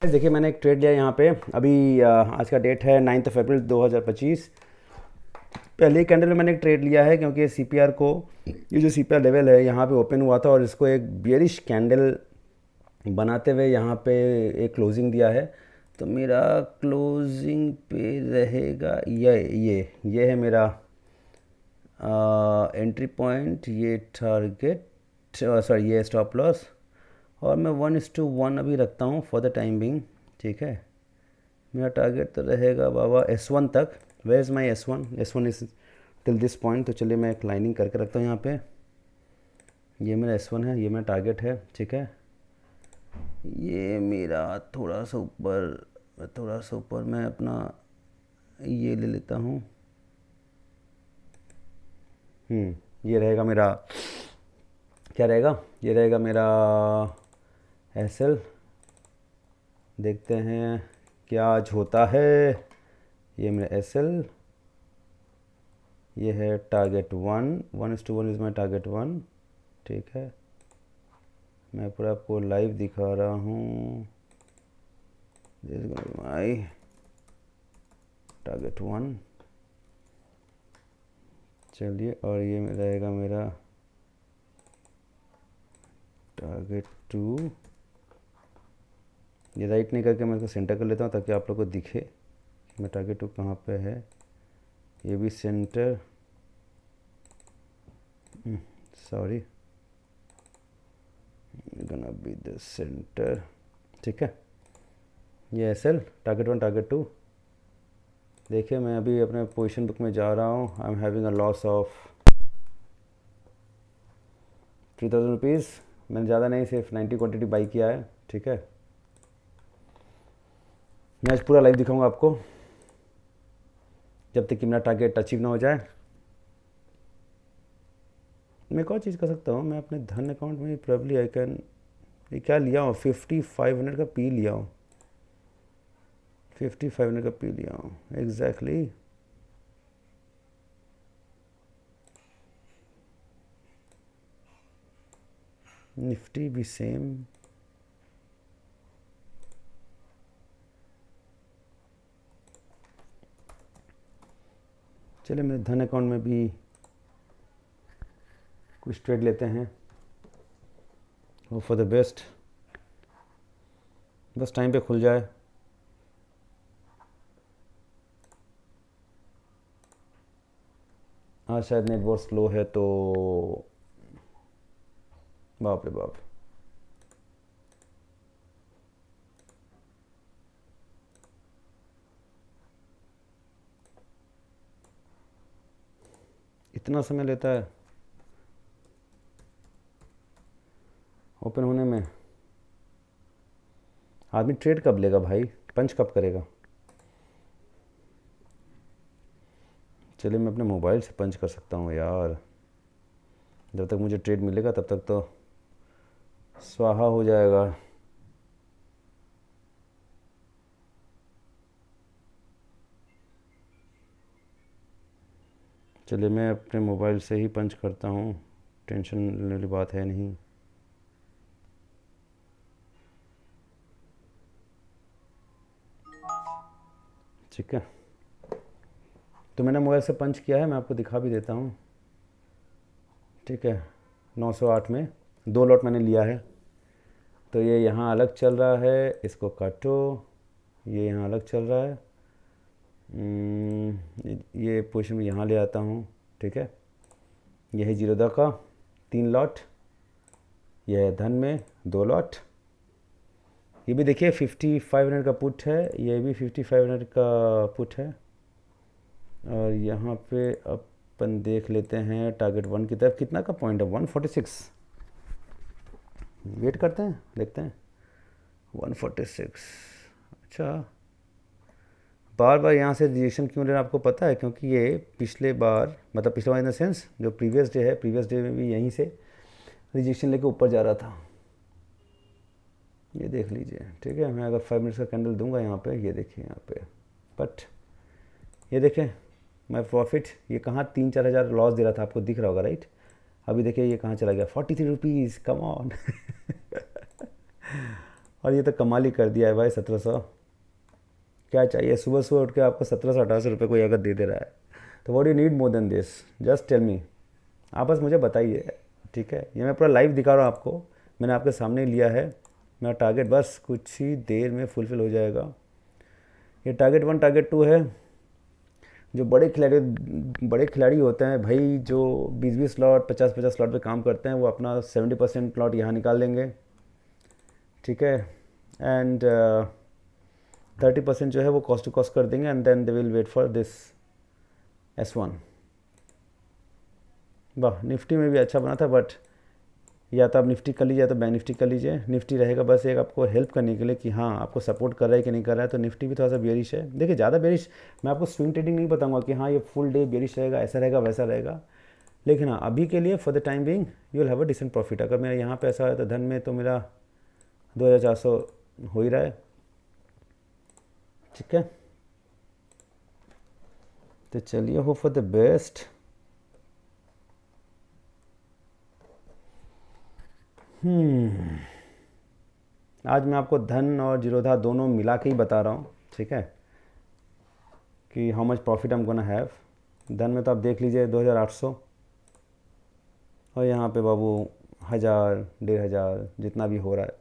देखिए मैंने एक ट्रेड लिया यहाँ पे अभी आज का डेट है 9 अप्रैल 2025। पहले ही कैंडल में मैंने एक ट्रेड लिया है क्योंकि सीपीआर को, ये जो सीपीआर लेवल है यहाँ पे ओपन हुआ था और इसको एक बियरिश कैंडल बनाते हुए यहाँ पे एक क्लोजिंग दिया है। तो मेरा क्लोजिंग पे रहेगा ये है मेरा एंट्री पॉइंट, ये टारगेट, सॉरी ये स्टॉप लॉस। और मैं 1:1 अभी रखता हूँ फॉर द टाइम बिंग। ठीक है, मेरा टारगेट तो रहेगा बाबा S1 तक। Where is my S1 is till this point. तो चलिए मैं एक लाइनिंग करके रखता हूँ यहाँ पे। ये मेरा S1 है, ये मेरा टारगेट है। ठीक है, ये मेरा थोड़ा सा ऊपर मैं अपना ये ले लेता हूँ। ये रहेगा मेरा, क्या रहेगा, ये रहेगा मेरा SL। देखते हैं क्या आज होता है। ये मेरा SL, ये है टारगेट 1:1 इज़ माई टारगेट 1। ठीक है, मैं पूरा आपको लाइव दिखा रहा हूँ। This is my target 1। चलिए, और ये रहेगा मेरा टारगेट 2। ये राइट नहीं करके मैं इसको सेंटर कर लेता हूँ ताकि आप लोग को दिखे कि मैं टारगेट 2 कहाँ पे है। ये भी centre, sorry, gonna be the centre. ठीक है, ये SL टारगेट 1 टारगेट 2। देखिए मैं अभी अपने पोजीशन बुक में जा रहा हूँ। I am having a loss of 3000 rupees. मैंने ज़्यादा नहीं, सिर्फ 90 क्वांटिटी बाई किया है। ठीक है, मैं आज पूरा लाइव दिखाऊंगा आपको जब तक कि मेरा टारगेट अचीव ना हो जाए। मैं एक और चीज़ कर सकता हूँ, मैं अपने धन अकाउंट में प्रॉब्ली आई कैन, ये क्या लिया हूँ, 5500 का पी लिया हूँ। 5500 का पी लिया हूँ एग्जैक्टली। निफ्टी भी सेम। चलिए मेरे धन अकाउंट में भी कुछ ट्रेड लेते हैं। होप फॉर द बेस्ट, बस टाइम पे खुल जाए। हाँ शायद नेट बहुत स्लो है तो, बाप रे बाप। इतना समय लेता है ओपन होने में। आदमी ट्रेड कब लेगा भाई, पंच कब करेगा। चलिए मैं अपने मोबाइल से पंच कर सकता हूँ यार। जब तक मुझे ट्रेड मिलेगा तब तक तो स्वाहा हो जाएगा। चलिए मैं अपने मोबाइल से ही पंच करता हूँ, टेंशन लेने वाली बात है नहीं। ठीक है, तो मैंने मोबाइल से पंच किया है, मैं आपको दिखा भी देता हूँ। ठीक है, 908 में 2 लॉट मैंने लिया है। तो ये यहाँ अलग चल रहा है, इसको काटो। ये यहाँ अलग चल रहा है। ये पोजीशन में यहाँ ले आता हूँ। ठीक है, यह है जीरोदा का 3 लॉट, यह है धन में 2 लॉट। ये भी देखिए 5500 का पुट है, ये भी 5500 का पुट है। और यहाँ पे अपन देख लेते हैं टारगेट 1 की तरफ कितना का पॉइंट है, 146। वेट करते हैं, देखते हैं 146। अच्छा, बार बार यहाँ से रिजेक्शन क्यों ले रहा है आपको पता है, क्योंकि ये पिछले बार, मतलब पिछले बार इन द सेंस जो प्रीवियस डे है, प्रीवियस डे में भी यहीं से रिजेक्शन लेके ऊपर जा रहा था। ये देख लीजिए। ठीक है, मैं अगर 5 मिनट्स का कैंडल दूंगा यहाँ पे, ये देखिए यहाँ पे, बट ये देखें मैं प्रॉफिट, ये कहाँ 3-4 हज़ार लॉस दे रहा था, आपको दिख रहा होगा राइट। अभी देखिए ये कहाँ चला गया, 43 रुपीज़, कम ऑन। और ये तो कमाल ही कर दिया है भाई, 1700। क्या चाहिए, सुबह सुबह उठ के आपको 1700-1800 रुपये कोई अगर दे दे रहा है, तो what you need more than this? Just tell me. आप बस मुझे बताइए, ठीक है? ये मैं पूरा लाइव दिखा रहा हूँ आपको, मैंने आपके सामने लिया है। मेरा टारगेट बस कुछ ही देर में फुलफिल हो जाएगा। ये टारगेट 1, टारगेट 2 है। जो बड़े खिलाड़ी होते हैं भाई, जो 20-20 स्लॉट, 50-50 स्लॉट पे काम करते हैं, वो अपना 70% प्लॉट यहाँ निकाल देंगे, ठीक है? एंड 30% जो है वो कॉस्ट टू कॉस्ट कर देंगे, and then they will wait for this S1। वाह, निफ्टी में भी अच्छा बना था, बट या तो आप निफ्टी कर लीजिए या तो बैंक निफ्टी कर लीजिए। निफ्टी रहेगा बस एक आपको हेल्प करने के लिए कि हाँ आपको सपोर्ट कर रहा है कि नहीं कर रहा है। तो निफ्टी भी थोड़ा सा बेरिश है। देखिए ज़्यादा बेरिश, मैं आपको स्विंग ट्रेडिंग नहीं बताऊंगा कि हाँ ये फुल डे बेरिश रहेगा, ऐसा रहेगा वैसा रहेगा, लेकिन हाँ अभी के लिए for the time being you will have a decent profit. अगर मेरा यहाँ पे ऐसा है तो धन में तो मेरा 2400 हो ही रहा है, ठीक है? तो चलिए, होप फॉर द बेस्ट। आज मैं आपको धन और जीरोधा दोनों मिला के ही बता रहा हूँ, ठीक है, कि how much profit I am gonna have. धन में तो आप देख लीजिए 2800, और यहाँ पे बाबू 1000, 1500 जितना भी हो रहा है,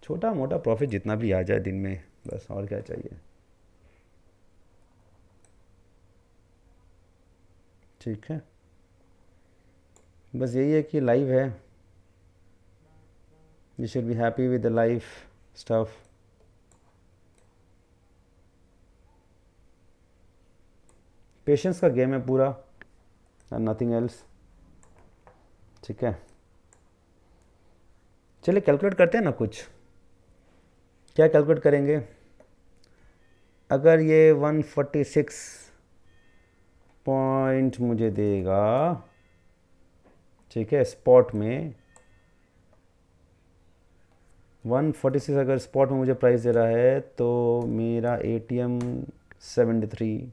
छोटा मोटा प्रॉफिट जितना भी आ जाए दिन में, बस और क्या चाहिए, ठीक है? बस यही है कि लाइव है, you should be happy with the life stuff. Patience का गेम है पूरा, एंड नथिंग एल्स, ठीक है? चलिए कैलकुलेट करते हैं ना कुछ। क्या कैलकुलेट करेंगे? अगर ये 146 पॉइंट मुझे देगा, ठीक है, स्पॉट में 146 अगर स्पॉट में मुझे प्राइस दे रहा है, तो मेरा ATM 73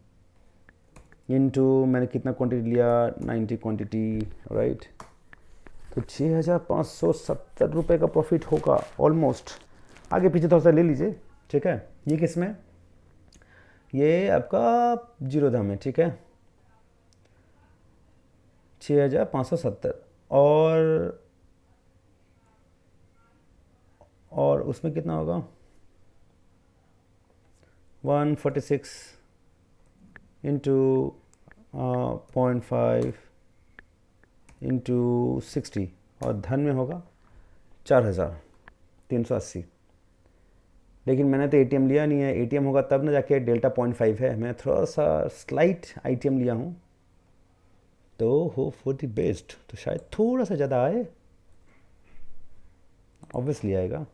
इंटू मैंने कितना क्वांटिटी लिया, 90 क्वांटिटी, राइट? तो 6570 रुपये का प्रॉफिट होगा ऑलमोस्ट। आगे पीछे थोड़ा सा ले लीजिए, ठीक है? ये किस में? ये आपका जीरोधा में, ठीक है? 6570, और उसमें कितना होगा? 146 इंटू 0.5 इंटू 60, और धन में होगा 4380। लेकिन मैंने तो ATM लिया नहीं है, ATM होगा तब ना जाके डेल्टा 0.5 है, मैं थोड़ा सा स्लाइट ITM लिया हूँ, तो होप फॉर द बेस्ट। तो शायद थोड़ा सा ज़्यादा आए, ऑब्वियसली आएगा,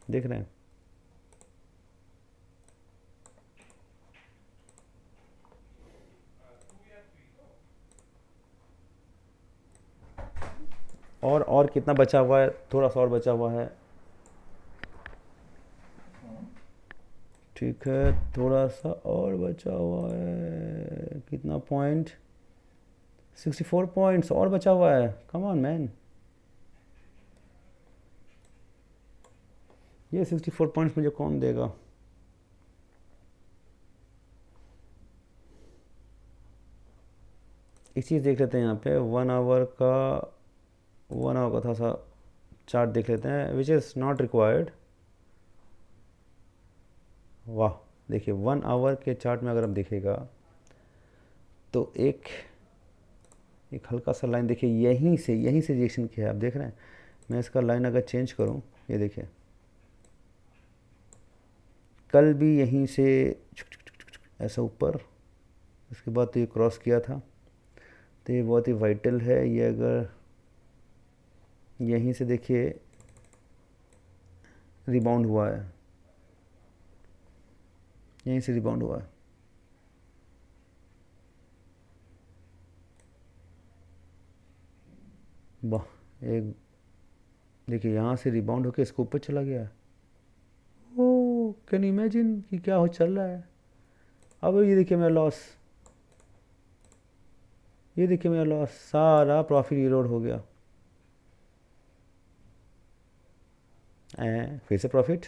देख रहे हैं? और कितना बचा हुआ है? थोड़ा सा और बचा हुआ है, ठीक है, थोड़ा सा और बचा हुआ है। कितना पॉइंट? 64 पॉइंट्स और बचा हुआ है। कम ऑन मैन, ये 64 पॉइंट्स मुझे कौन देगा? एक चीज़ देख लेते हैं यहाँ पे, 1 आवर का थोड़ा सा चार्ट देख लेते हैं, विच इज़ नॉट रिक्वायर्ड। वाह, देखिए 1 आवर के चार्ट में अगर हम देखेगा तो एक हल्का सा लाइन देखिए, यहीं से रिएक्शन किया है, आप देख रहे हैं? मैं इसका लाइन अगर चेंज करूं, ये देखिए, कल भी यहीं से ऐसा ऊपर, उसके बाद तो ये क्रॉस किया था, तो ये बहुत ही वाइटल है। ये अगर यहीं से देखिए रिबाउंड हुआ है, यहीं से रिबाउंड हुआ है, वाह, एक देखिए यहाँ से रिबाउंड होकर इसके ऊपर चला गया है। ओ कैन इमेजिन कि क्या हो चल रहा है। अब ये देखिए मेरा लॉस, ये देखिए मेरा लॉस, सारा प्रॉफिट इरोड हो गया। फिर से प्रॉफिट,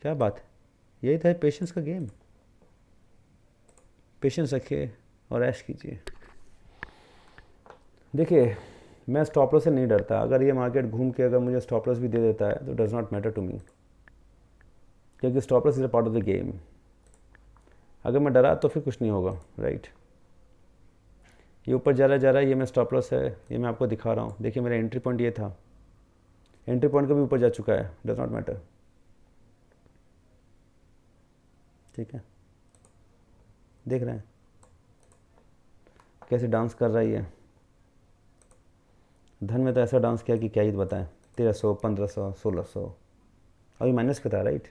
क्या बात है। यही था पेशेंस का गेम। पेशेंस रखिए और ऐश कीजिए। देखिए, मैं स्टॉप लॉस से नहीं डरता। अगर ये मार्केट घूम के अगर मुझे स्टॉप लॉस भी दे देता है तो does not matter to me, क्योंकि stop loss is a part of the game. अगर मैं डरा तो फिर कुछ नहीं होगा, राइट। ये ऊपर जा रहा है, ये मैं स्टॉप लॉस है, ये मैं आपको दिखा रहा हूँ। देखिए मेरा एंट्री पॉइंट ये था, एंट्री पॉइंट का भी ऊपर जा चुका है, डज़ नॉट मैटर, ठीक है। देख रहे हैं कैसे डांस कर रहा है ये। धन में तो ऐसा डांस किया कि क्या ही बताएं। 1300, 1500, 1600, अभी माइनस पे था, राइट।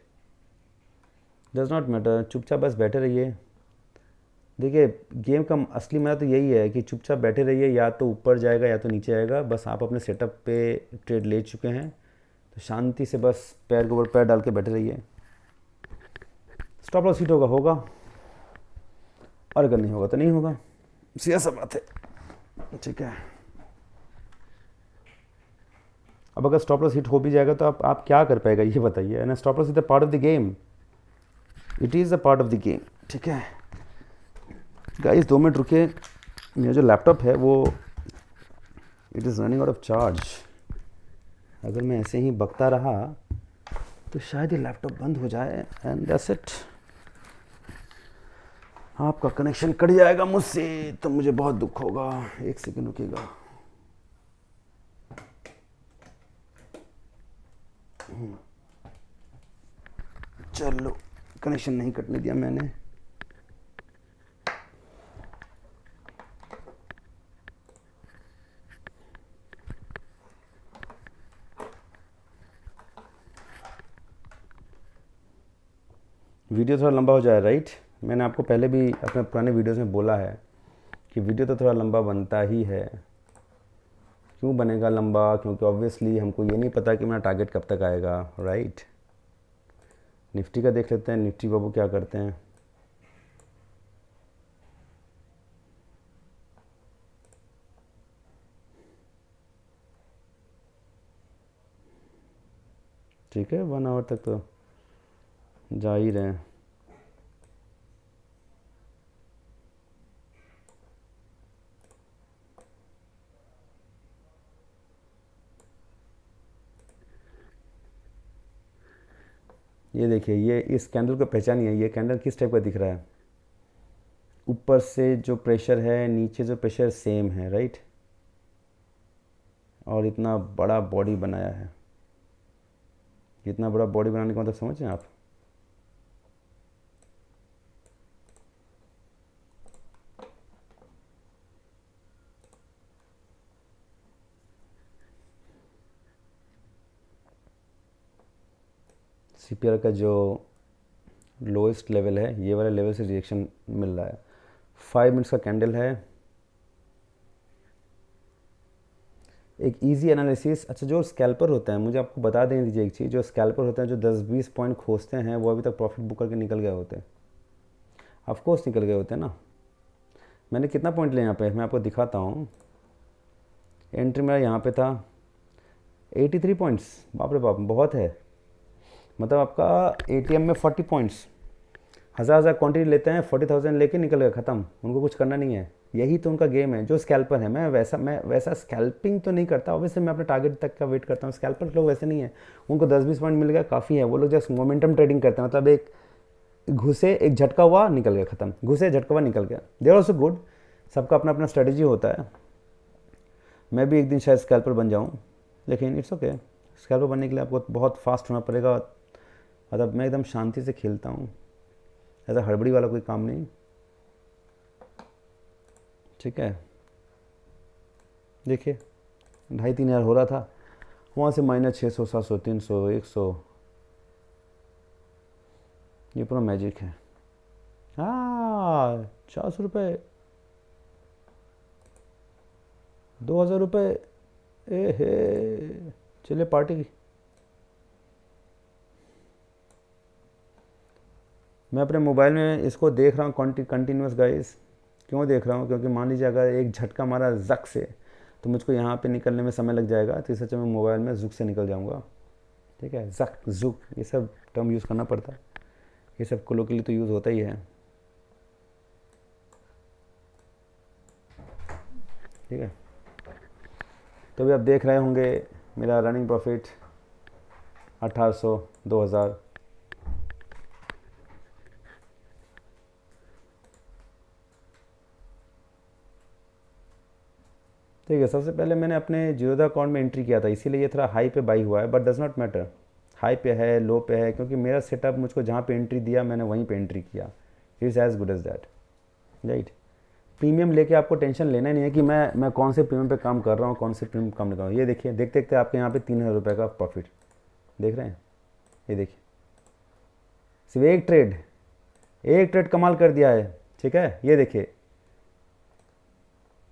डज़ नॉट मैटर, चुपचाप बस बैठे रहिए। देखिए गेम का असली मज़ा तो यही है कि चुपचाप बैठे रहिए, या तो ऊपर जाएगा या तो नीचे आएगा। बस आप अपने सेटअप पे ट्रेड ले चुके हैं तो शांति से बस पैर के ऊपर पैर डाल के बैठे रहिए। स्टॉप लॉस हिट होगा होगा, और अगर नहीं होगा तो नहीं होगा, सीधा सा बात है, ठीक है। अब अगर स्टॉप लॉस हिट हो भी जाएगा तो आप क्या कर पाएगा ये बताइए, ना। Stop loss is the part of the game, it is a part of the game, ठीक है। गाइस 2 मिनट रुके, मेरा जो लैपटॉप है वो it is running out of charge. अगर मैं ऐसे ही बकता रहा तो शायद ये लैपटॉप बंद हो जाए एंड दैट्स इट। आपका कनेक्शन कट जाएगा मुझसे तो मुझे बहुत दुख होगा। 1 सेकंड रुकेगा। चलो, कनेक्शन नहीं कटने दिया मैंने। वीडियो थोड़ा लंबा हो जाए, राइट। मैंने आपको पहले भी अपने पुराने वीडियोस में बोला है कि वीडियो तो थोड़ा लंबा बनता ही है। क्यों बनेगा लंबा? क्योंकि ऑब्वियसली हमको ये नहीं पता कि मेरा टारगेट कब तक आएगा, राइट। निफ्टी का देख लेते हैं, निफ्टी बाबू क्या करते हैं। ठीक है, 1 आवर तक तो जा ही रहे हैं। ये देखिए, ये इस कैंडल को पहचानिए, ये कैंडल किस टाइप का दिख रहा है। ऊपर से जो प्रेशर है, नीचे जो प्रेशर सेम है, राइट। और इतना बड़ा बॉडी बनाया है। इतना बड़ा बॉडी बनाने का मतलब समझ रहे हैं आप। सीपीआर का जो लोएस्ट लेवल है, ये वाले लेवल से रिएक्शन मिल रहा है। 5 मिनट्स का कैंडल है। एक इजी एनालिसिस। अच्छा, जो स्कैल्पर होता है, मुझे आपको बता दें दीजिए एक चीज़, जो स्कैल्पर होते हैं जो 10-20 पॉइंट खोजते हैं वो अभी तक प्रॉफिट बुक करके निकल गए होते हैं। ऑफकोर्स निकल गए होते हैं ना। मैंने कितना पॉइंट लिया यहाँ पे, मैं आपको दिखाता हूँ। एंट्री मेरा यहाँ पे था 83 पॉइंट्स। बाप रे बाप, बहुत है। मतलब आपका एटीएम में 40 पॉइंट्स, हज़ार क्वांटिटी लेते हैं, 40,000 लेके निकल गए, ख़त्म। उनको कुछ करना नहीं है। यही तो उनका गेम है। जो स्कैल्पर है, मैं वैसा स्कैल्पिंग तो नहीं करता। ऑब्वियसली मैं अपने टारगेट तक का वेट करता हूँ। स्कैल्पर लोग वैसे नहीं है, उनको 10-20 पॉइंट मिल गया काफ़ी है। वो लोग जस्ट मोमेंटम ट्रेडिंग करते हैं। मतलब एक घुसे, एक झटका हुआ, निकल गया, ख़त्म। घुसे, झटका हुआ, निकल गया। They are also good. सबका अपना अपना स्ट्रेटजी होता है। मैं भी एक दिन शायद स्कैल्पर बन जाऊँ, लेकिन इट्स ओके। स्कैल्पर बनने के लिए आपको बहुत फास्ट होना पड़ेगा। मतलब मैं एकदम शांति से खेलता हूँ, ऐसा हड़बड़ी वाला कोई काम नहीं, ठीक है। देखिए 2,500-3 हज़ार हो रहा था, वहाँ से -600, 700, 300, 100, ये पूरा मैजिक है। हाँ, 400 रुपये, 2,000 रुपये, ए हे, चलिए पार्टी। मैं अपने मोबाइल में इसको देख रहा हूँ कंटिन्यूस गाइस। क्यों देख रहा हूँ? क्योंकि मान लीजिए अगर एक झटका मारा जक से तो मुझको यहाँ पे निकलने में समय लग जाएगा, तो इससे अच्छा मैं मोबाइल में जुक से निकल जाऊँगा। ठीक है, जक जुक ये सब टर्म यूज़ करना पड़ता है, ये सब कोलोकियली तो यूज़ होता ही है। ठीक है, तो अभी आप देख रहे होंगे मेरा रनिंग प्रॉफिट 1800 2000। ठीक है, सबसे पहले मैंने अपने जीरोधा अकाउंट में एंट्री किया था, इसीलिए ये थोड़ा हाई पे बाई हुआ है, but does not matter high पे है लो पे है, क्योंकि मेरा सेटअप मुझको जहाँ पे एंट्री दिया मैंने वहीं पे एंट्री किया। It is as good as that, right. Premium लेके आपको टेंशन लेना ही नहीं है कि मैं कौन से प्रीमियम पे काम कर रहा हूँ, कौन से प्रीमियम काम नहीं कर रहा हूँ। ये देखिए, देखते देखते आपके यहाँ पे 3000 रुपये का प्रॉफिट देख रहे हैं, ये देखिए, सिर्फ एक ट्रेड कमाल कर दिया है। ठीक है, ये देखिए,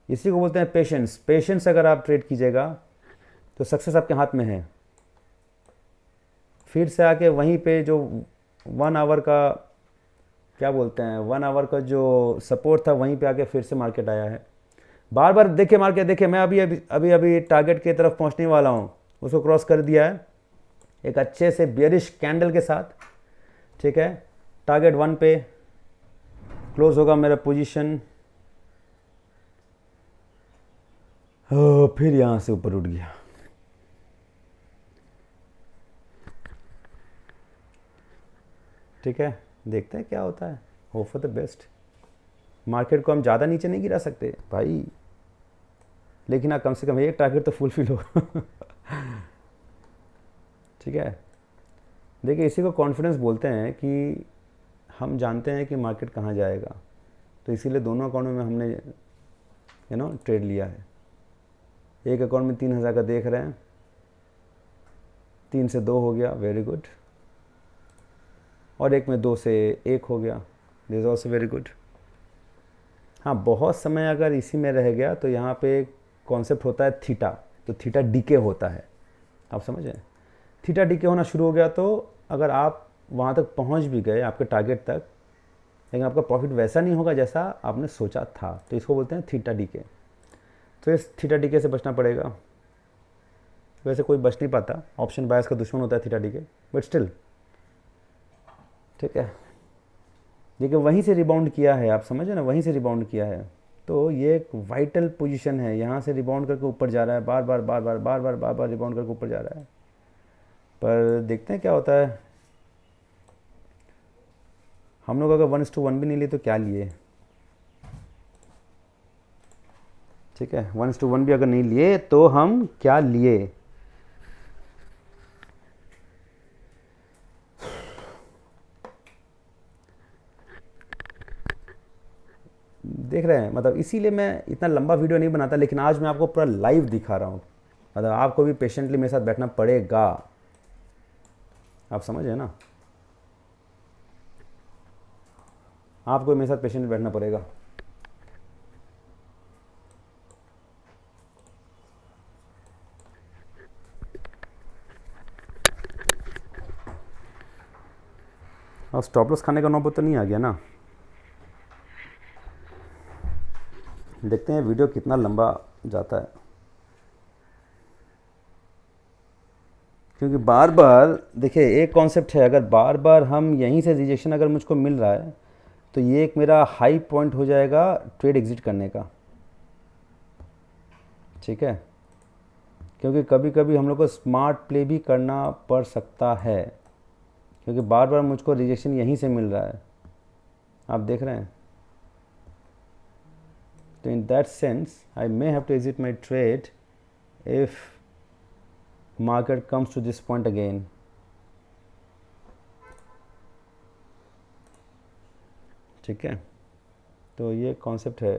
इसी को बोलते हैं पेशेंस। पेशेंस अगर आप ट्रेड कीजिएगा तो सक्सेस आपके हाथ में है। फिर से आके वहीं पे जो 1 आवर का क्या बोलते हैं, 1 आवर का जो सपोर्ट था वहीं पे आके फिर से मार्केट आया है। बार बार देखिए मार्केट, देखिए मैं अभी अभी अभी अभी टारगेट की तरफ पहुंचने वाला हूं, उसको क्रॉस कर दिया है एक अच्छे से बियरिश कैंडल के साथ। ठीक है, टारगेट 1 पे क्लोज होगा मेरा पोजीशन, फिर यहां से ऊपर उठ गया। ठीक है, देखते हैं क्या होता है, hope for the best. Market को हम ज़्यादा नीचे नहीं गिरा सकते भाई, लेकिन हाँ कम से कम एक टारगेट तो फुलफिल हो। ठीक है, देखिए इसी को कॉन्फिडेंस बोलते हैं कि हम जानते हैं कि मार्केट कहाँ जाएगा, तो इसीलिए दोनों अकाउंट में हमने ट्रेड लिया है। एक अकाउंट में 3000 का देख रहे हैं, 3 से 2 हो गया, वेरी गुड। और एक में 2 से 1 हो गया, this is also very good. हाँ, बहुत समय अगर इसी में रह गया तो यहाँ पे कॉन्सेप्ट होता है थीटा, तो थीटा डीके होता है, आप समझ रहे हैं। थीटा डीके होना शुरू हो गया तो अगर आप वहाँ तक पहुँच भी गए आपके टारगेट तक, लेकिन आपका प्रॉफिट वैसा नहीं होगा जैसा आपने सोचा था, तो इसको बोलते हैं थीटा डीके। तो इस थीटा डीके से बचना पड़ेगा। वैसे कोई बच नहीं पाता, ऑप्शन बायस का दुश्मन होता है थीटा डीके, बट स्टिल ठीक है। देखिए वहीं से रिबाउंड किया है, आप समझे ना, वहीं से रिबाउंड किया है, तो ये एक वाइटल पोजीशन है। यहाँ से रिबाउंड करके ऊपर जा रहा है, बार बार बार बार बार बार बार बार रिबाउंड करके ऊपर जा रहा है, पर देखते हैं क्या होता है। हम लोग अगर 1:1 भी नहीं लिए तो क्या लिए, ठीक है, 1:1 भी अगर नहीं लिए तो हम क्या लिए। देख रहे हैं, मतलब इसीलिए मैं इतना लंबा वीडियो नहीं बनाता, लेकिन आज मैं आपको पूरा लाइव दिखा रहा हूँ, मतलब आपको भी पेशेंटली मेरे साथ बैठना पड़ेगा, आप समझ रहे ना, आपको मेरे साथ पेशेंटली बैठना पड़ेगा। और स्टॉप लॉस खाने का नौबत तो नहीं आ गया ना। देखते हैं वीडियो कितना लंबा जाता है, क्योंकि बार बार देखिए एक कॉन्सेप्ट है, अगर बार बार हम यहीं से रिजेक्शन अगर मुझको मिल रहा है तो ये एक मेरा हाई पॉइंट हो जाएगा ट्रेड एग्जिट करने का। ठीक है, क्योंकि कभी कभी हम लोग को स्मार्ट प्ले भी करना पड़ सकता है, क्योंकि बार बार मुझको रिजेक्शन यहीं से मिल रहा है, आप देख रहे हैं। तो in that sense I may have to exit my trade if market comes to this point again. ठीक है, तो ये कॉन्सेप्ट है।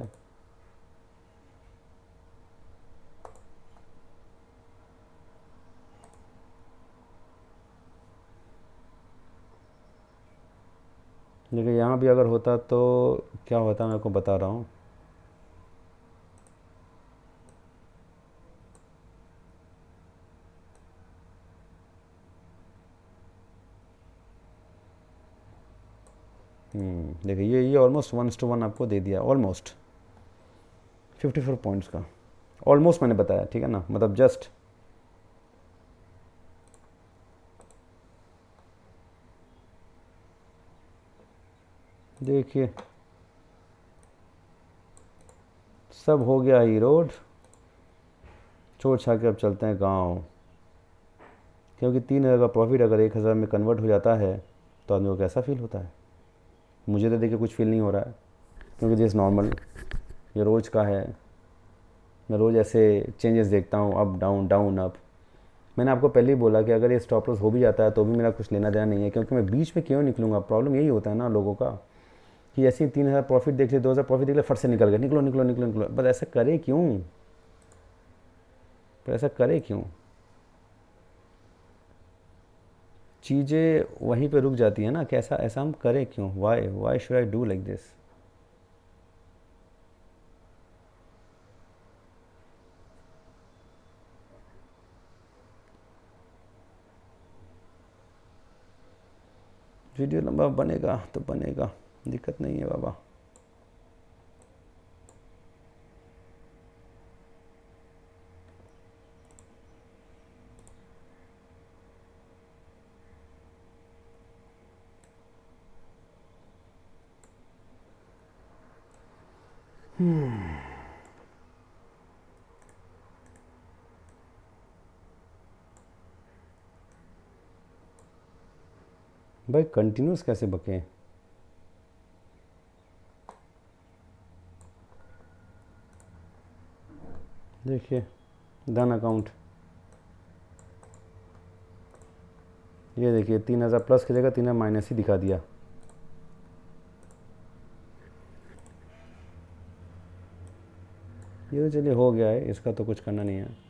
लेकिन यहाँ भी अगर होता तो क्या होता, मैं आपको बता रहा हूँ। देखिए ये ऑलमोस्ट 1:1 आपको दे दिया, ऑलमोस्ट 54 पॉइंट्स का, ऑलमोस्ट मैंने बताया, ठीक है ना, मतलब जस्ट देखिए सब हो गया ही रोड, छोड़ छाड़ के अब चलते हैं गांव। क्योंकि 3,000 का प्रॉफिट अगर 1,000 में कन्वर्ट हो जाता है तो आदमी को कैसा फील होता है। मुझे तो देखिए कुछ फील नहीं हो रहा है, क्योंकि दिस नॉर्मल, ये रोज़ का है। मैं रोज़ ऐसे चेंजेस देखता हूँ, अप डाउन डाउन अप। मैंने आपको पहले ही बोला कि अगर ये स्टॉप लॉस हो भी जाता है तो भी मेरा कुछ लेना देना नहीं है, क्योंकि मैं बीच में क्यों निकलूँगा। प्रॉब्लम यही होता है ना लोगों का, कि ऐसे ही 3,000 प्रॉफिट देख लिया, 2,000 प्रॉफिट देख लिया, फट से निकल गए, निकलो निकलो निकलो निकलो। बस ऐसा करे क्यों, पर ऐसा करे क्यों। चीज़ें वहीं पे रुक जाती है ना, कैसा ऐसा हम करें क्यों, why why should I do like this. Video लंबा बनेगा तो बनेगा, दिक्कत नहीं है बाबा। भाई कंटिन्यूस कैसे बके। देखिए डन अकाउंट, ये देखिए 3,000 प्लस की जगह 3,000 माइनस ही दिखा दिया। ये तो चलिए हो गया है, इसका तो कुछ करना नहीं है।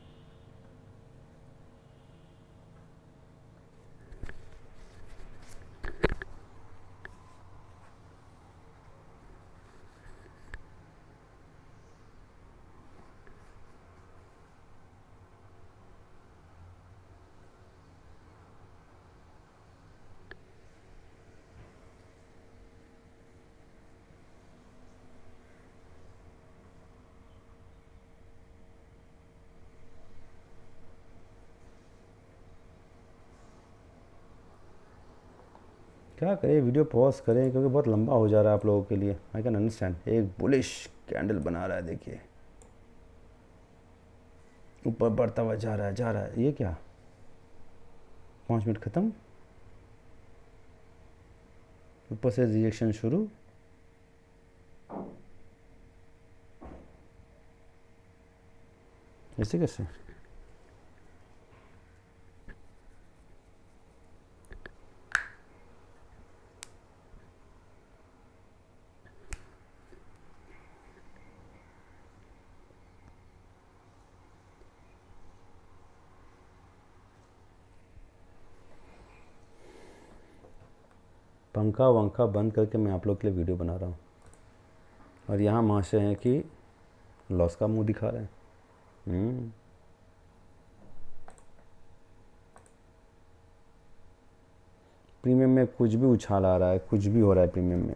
क्या करें, वीडियो पॉज करें, क्योंकि बहुत लंबा हो जा रहा है आप लोगों के लिए। I can understand. एक बुलिश कैंडल बना रहा है, देखिए ऊपर बढ़ता हुआ जा रहा है जा रहा है। ये क्या, 5 मिनट ख़त्म, ऊपर से रिजेक्शन शुरू। ऐसे कैसे। पंखा वंखा बंद करके मैं आप लोग के लिए वीडियो बना रहा हूँ, और यहाँ महाशय हैं कि लॉस का मुंह दिखा रहे हैं। प्रीमियम में कुछ भी उछाल आ रहा है, कुछ भी हो रहा है प्रीमियम में।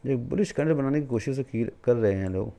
एक बुलिश कैंडल बनाने की कोशिश कर रहे हैं लोग।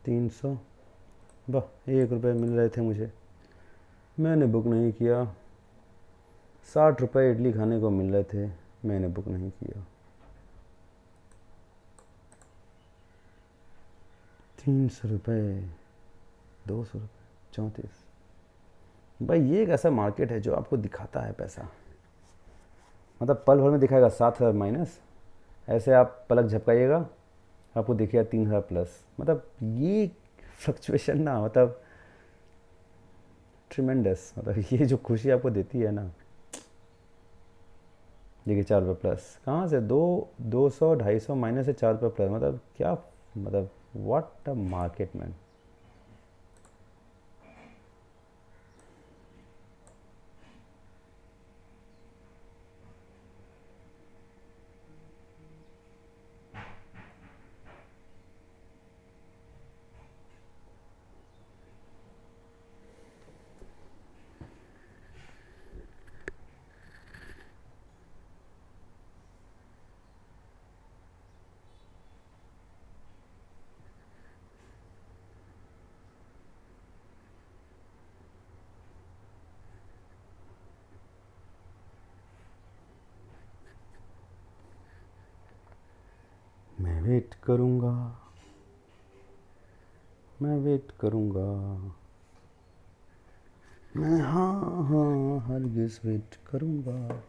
तीन सौ, वाह 1 रुपये मिल रहे थे मुझे, मैंने बुक नहीं किया। 60 रुपये इडली खाने को मिल रहे थे, मैंने बुक नहीं किया। 300 रुपये, 200 रुपये, 34। भाई ये एक ऐसा मार्केट है जो आपको दिखाता है पैसा, मतलब पल भर में दिखाएगा 7,000 माइनस, ऐसे आप पलक झपकाइएगा आपको दिखेगा 3,000 प्लस। मतलब ये फ्लक्चुएशन ना, मतलब ट्रिमेंडस, मतलब ये जो खुशी आपको देती है ना। देखिए 4 रुपये प्लस कहाँ से, 200 250 माइनस से 4 रुपये प्लस, मतलब क्या, मतलब व्हाट अ मार्केट मैन। मैं वेट करूँगा, मैं वेट करूँगा, मैं हाँ हाँ हरगिज़ वेट करूँगा।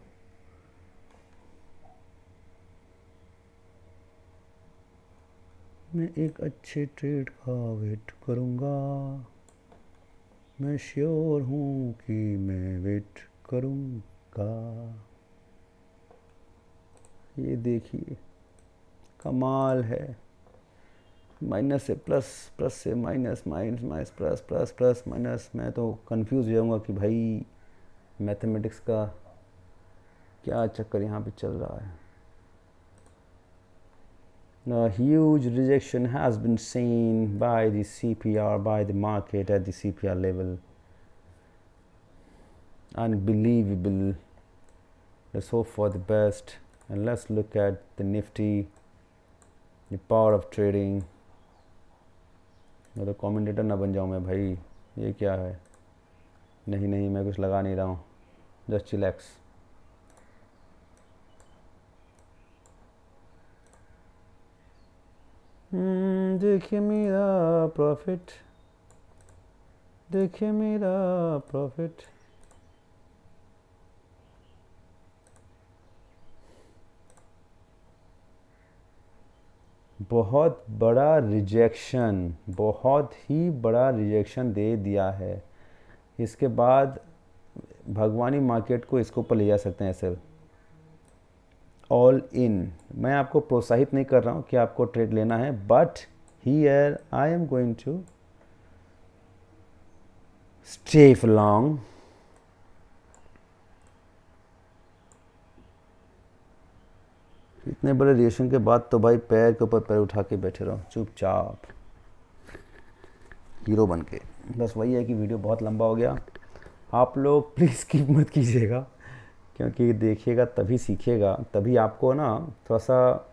मैं एक अच्छे ट्रेड का वेट करूँगा, मैं श्योर हूँ कि मैं वेट करूँगा। ये देखिए कमाल है, माइनस से प्लस, प्लस से minus, minus minus plus, plus plus minus. मैं तो कंफ्यूज हो जाऊँगा कि भाई मैथमेटिक्स का क्या चक्कर यहाँ पे चल रहा है। A huge rejection has been seen by the CPR, by the market at the CPR level. Unbelievable. Let's hope for the best and let's look at the Nifty, the power of trading. मैं तो commentator ना बन जाऊँ मैं भाई, ये क्या है। नहीं नहीं, मैं कुछ लगा नहीं रहा हूँ, जस्ट चिलैक्स। देखिए मेरा प्रॉफिट, देखिए मेरा प्रॉफिट। बहुत बड़ा रिजेक्शन, बहुत ही बड़ा रिजेक्शन दे दिया है। इसके बाद भगवानी मार्केट को इसके ऊपर ले जा सकते हैं ऐसे ऑल इन। मैं आपको प्रोत्साहित नहीं कर रहा हूँ कि आपको ट्रेड लेना है, but here I am going to stay for long. इतने बड़े रिएक्शन के बाद तो भाई पैर के ऊपर पैर उठा के बैठे रहो चुपचाप हीरो बन के। बस वही है कि वीडियो बहुत लंबा हो गया, आप लोग प्लीज़ स्किप मत कीजिएगा, क्योंकि देखिएगा तभी सीखिएगा, तभी आपको ना थोड़ा सा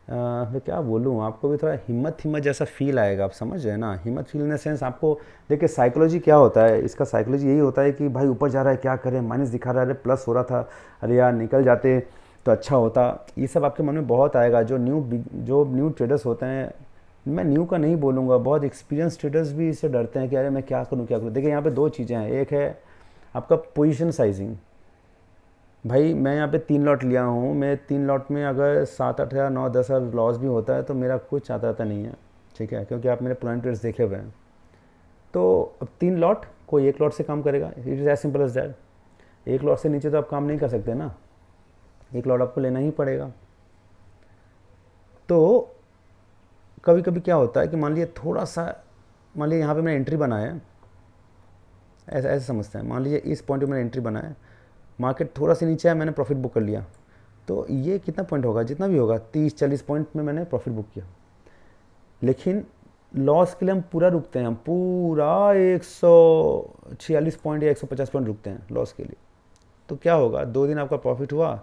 मैं क्या बोलूँ, आपको भी थोड़ा हिम्मत हिम्मत जैसा फील आएगा। आप समझ रहे हैं ना, हिम्मत फील इन द सेंस आपको। देखिए साइकोलॉजी क्या होता है, इसका साइकोलॉजी यही होता है कि भाई ऊपर जा रहा है क्या करें, माइनस दिखा रहा है, अरे प्लस हो रहा था, अरे यार निकल जाते तो अच्छा होता। ये सब आपके मन में बहुत आएगा। जो न्यू ट्रेडर्स होते हैं, मैं न्यू का नहीं बोलूँगा, बहुत एक्सपीरियंस ट्रेडर्स भी इससे डरते हैं कि अरे मैं क्या करूँ क्या करूँ। देखिए यहाँ पे दो चीज़ें हैं, एक है आपका पोजीशन साइजिंग। भाई मैं यहाँ पे 3 लॉट लिया हूँ, मैं 3 लॉट में अगर 7-8 हज़ार 9-10 हज़ार लॉस भी होता है तो मेरा कुछ आता आता नहीं है, ठीक है, क्योंकि आप मेरे पुराने ट्रेड्स देखे हुए हैं। तो अब 3 लॉट, कोई 1 लॉट से काम करेगा, it is as simple as that. 1 lot से नीचे तो आप काम नहीं कर सकते ना, 1 लॉट आपको लेना ही पड़ेगा। तो कभी कभी क्या होता है कि मान लीजिए थोड़ा सा, मान लीजिए यहाँ पे मैंने एंट्री बनाया है, ऐसा ऐसे समझते हैं, मान लीजिए इस पॉइंट पे मैंने एंट्री बनाया है, मार्केट थोड़ा सा नीचे है, मैंने प्रॉफिट बुक कर लिया, तो ये कितना पॉइंट होगा, जितना भी होगा 30-40 पॉइंट में मैंने प्रॉफिट बुक किया। लेकिन लॉस के लिए हम पूरा रुकते हैं, हम पूरा 146 पॉइंट या 150 पॉइंट रुकते हैं लॉस के लिए। तो क्या होगा, 2 दिन आपका प्रॉफिट हुआ,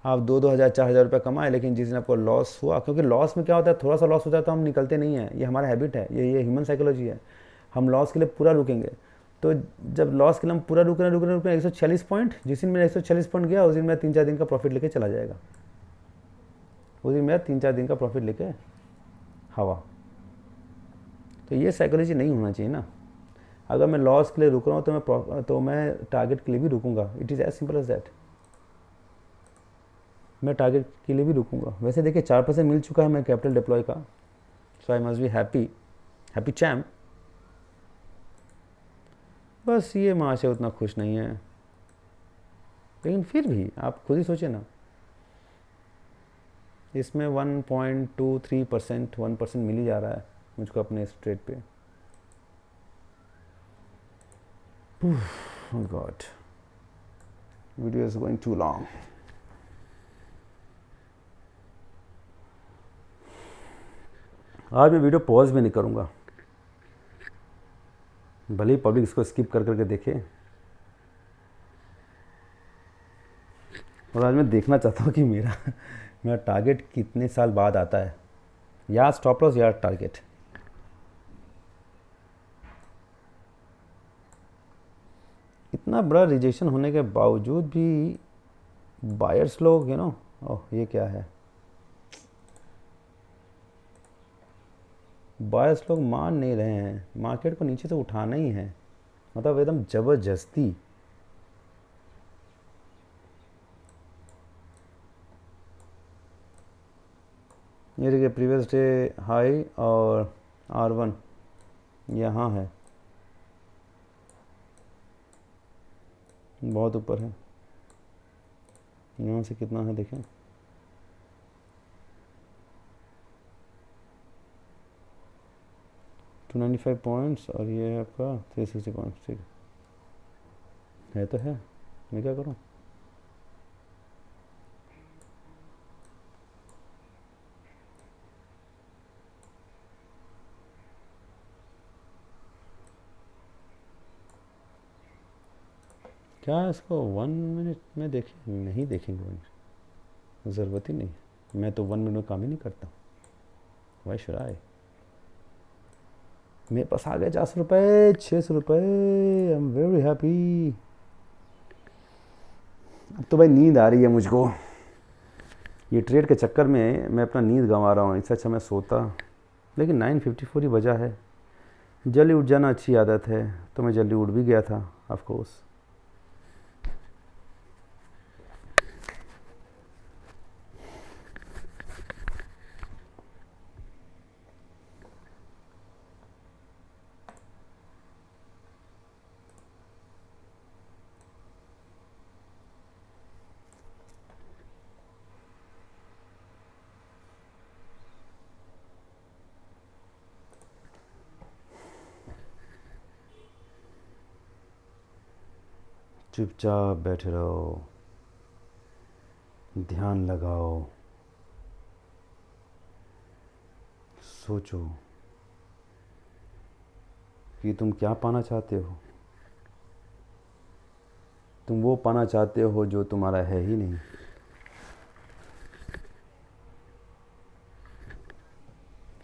आप 2-2 हज़ार 4 हज़ार रुपये कमाए, लेकिन जिस दिन आपको लॉस हुआ, क्योंकि लॉस में क्या होता है, थोड़ा सा लॉस होता है तो हम निकलते नहीं हैं, ये हमारा हैबिट है, ये ह्यूमन साइकोलॉजी है, हम लॉस के लिए पूरा रुकेंगे। तो जब लॉस के लिए हम पूरा रुक रहे हैं 146 पॉइंट, जिस दिन मेरा 146 पॉइंट गया उस दिन मेरा 3-4 दिन का प्रॉफिट लेके चला जाएगा, उस दिन मेरा 3-4 दिन का प्रॉफिट लेके हवा। तो ये साइकोलॉजी नहीं होना चाहिए ना। अगर मैं लॉस के लिए रुक रहा हूँ तो मैं टारगेट के लिए भी रुकूंगा। It is as simple as that. मैं टारगेट के लिए भी रुकूंगा। वैसे देखिए 4% मिल चुका है मैं कैपिटल डिप्लॉय का, so I must be happy, happy champ. बस ये महाशय उतना खुश नहीं है, लेकिन फिर भी आप खुद ही सोचिए ना, इसमें 1.23%, 1% मिल ही जा रहा है मुझको अपने इस ट्रेड पे। God, video is going to long. आज मैं वीडियो पॉज भी नहीं करूँगा, भले ही पब्लिक इसको स्किप कर करके देखे। और आज मैं देखना चाहता हूँ कि मेरा टारगेट कितने साल बाद आता है, या स्टॉप लॉस या टारगेट। इतना बड़ा रिजेक्शन होने के बावजूद भी बायर्स लोग ओह ये क्या है, बायर्स लोग मान नहीं रहे हैं, मार्केट को नीचे से उठाना ही है, मतलब एकदम ज़बरदस्ती। ये देखिए प्रीवियस डे हाई और R1 यहाँ है, बहुत ऊपर है। यहाँ से कितना है देखें, 295 पॉइंट्स, और ये है आपका 360 पॉइंट्स। ठीक है तो है, मैं क्या करूँ। क्या इसको 1 मिनट में देखें, नहीं देखेंगे 1 मिनट, ज़रूरत ही नहीं, मैं तो 1 मिनट में काम ही नहीं करता। वाई शुड आई। मेरे पास आ गए 400 रुपये, 600 रुपये, आई एम वेरी हैप्पी। अब तो भाई नींद आ रही है मुझको, ये ट्रेड के चक्कर में मैं अपना नींद गंवा रहा हूँ, इससे अच्छा मैं सोता। लेकिन 9:54 ही बजा है, जल्दी उठ जाना अच्छी आदत है, तो मैं जल्दी उठ भी गया था ऑफ कोर्स। चुपचाप बैठे रहो, ध्यान लगाओ, सोचो कि तुम क्या पाना चाहते हो। तुम वो पाना चाहते हो जो तुम्हारा है ही नहीं।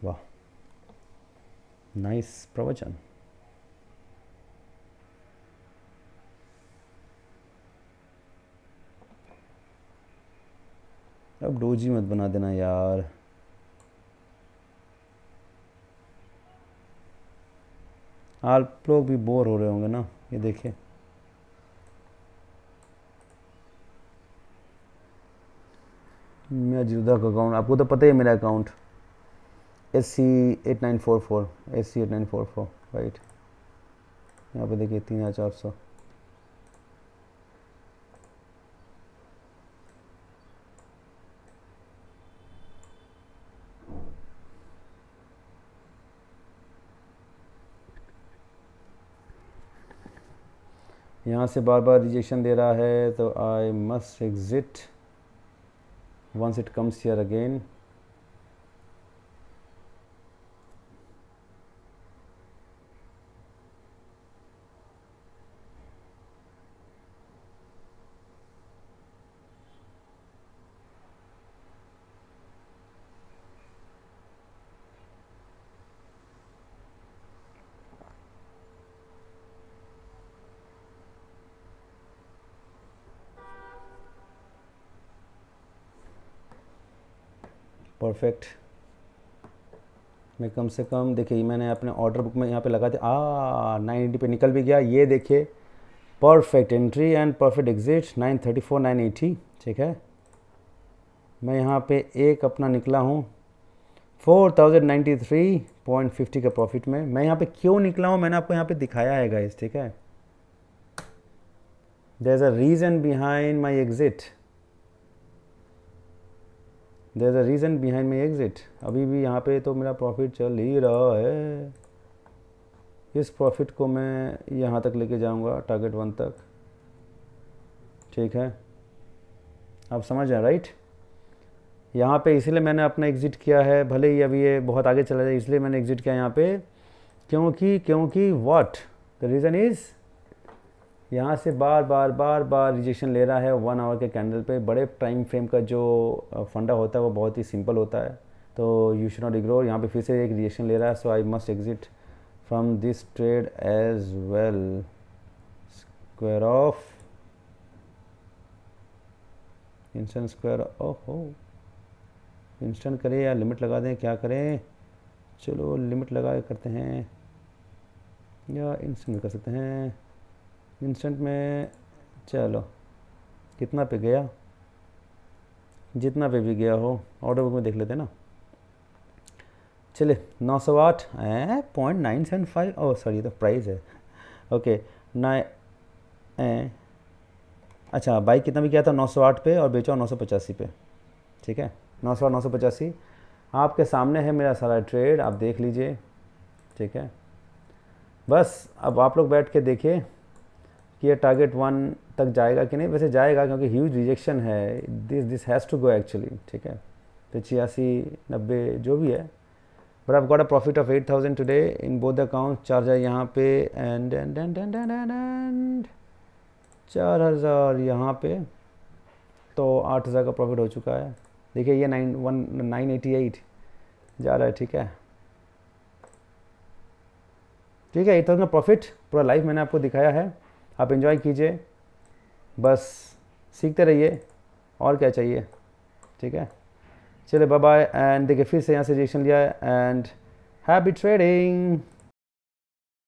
वाह, नाइस प्रवचन। अब डोजी मत बना देना यार। आप लोग भी बोर हो रहे होंगे ना, ये देखिए मेरा जिद्दा का अकाउंट, आपको तो पता ही है मेरा अकाउंट SC8944, SC8944 राइट। यहाँ पे देखिए 3400। यहाँ से बार बार रिजेक्शन दे रहा है, तो I must exit once it comes here again. Perfect, मैं कम से कम देखिए मैंने अपने ऑर्डर बुक में यहाँ पे लगा दिया, 980 पे निकल भी गया, ये देखिए perfect entry and perfect exit 934 980, ठीक है। मैं यहाँ पे एक अपना निकला हूँ 4093.50 का प्रॉफिट में। मैं यहाँ पे क्यों निकला हूँ मैंने आपको यहाँ पे दिखाया है गाइस, ठीक है। There is a reason behind my exit, there is a reason behind my exit. अभी भी यहाँ पे तो मेरा प्रॉफिट चल ही रहा है। इस प्रॉफिट को मैं यहाँ तक लेके जाऊँगा, टारगेट 1 तक, ठीक है। आप समझ रहे हैं राइट। यहाँ पे इसीलिए मैंने अपना एग्ज़िट किया है, भले ही अभी ये बहुत आगे चला जाए, इसलिए मैंने एग्ज़िट किया यहाँ पे, क्योंकि व्हाट द रीज़न इज़, यहाँ से बार बार रिजेक्शन ले रहा है 1 आवर के कैंडल पे। बड़े टाइम फ्रेम का जो फंडा होता है वो बहुत ही सिंपल होता है, तो यू शुड नॉट इग्नोर। यहाँ पे फिर से एक रिजेक्शन ले रहा है, so I must exit from this trade as well. Square off instant square, ओहो इंस्टेंट करें या लिमिट लगा दें, क्या करें, चलो लिमिट लगा के करते हैं या इंस्टेंट कर सकते हैं। इंस्टेंट में चलो कितना पे गया, जितना पे भी गया हो, ऑर्डर बुक में देख लेते हैं ना। चले 908 .975, ओह सॉरी ये तो प्राइस है, ओके अच्छा बाई कितना भी किया था 908 पे और बेचा 985 पे, ठीक है। 908 985 आपके सामने है मेरा सारा ट्रेड, आप देख लीजिए, ठीक है। बस अब आप लोग बैठ के देखिए कि ये टारगेट 1 तक जाएगा कि नहीं। वैसे जाएगा क्योंकि ह्यूज रिजेक्शन है, this has to go actually, ठीक है। तो 86 90 जो भी है, but I've got a profit of 8,000 today in both the accounts। 4,000 यहाँ पे एंड 4,000 यहाँ पे, तो 8,000 का प्रॉफिट हो चुका है। देखिए ये 988 जा रहा है, ठीक है, ठीक है। 8,000 का प्रॉफिट पूरा लाइव मैंने आपको दिखाया है, आप एंजॉय कीजिए, बस सीखते रहिए, और क्या चाहिए, ठीक है। चलिए बाय बाय, एंड देखिए फिर से यहाँ से रिएक्शन लिया है, एंड हैप्पी ट्रेडिंग।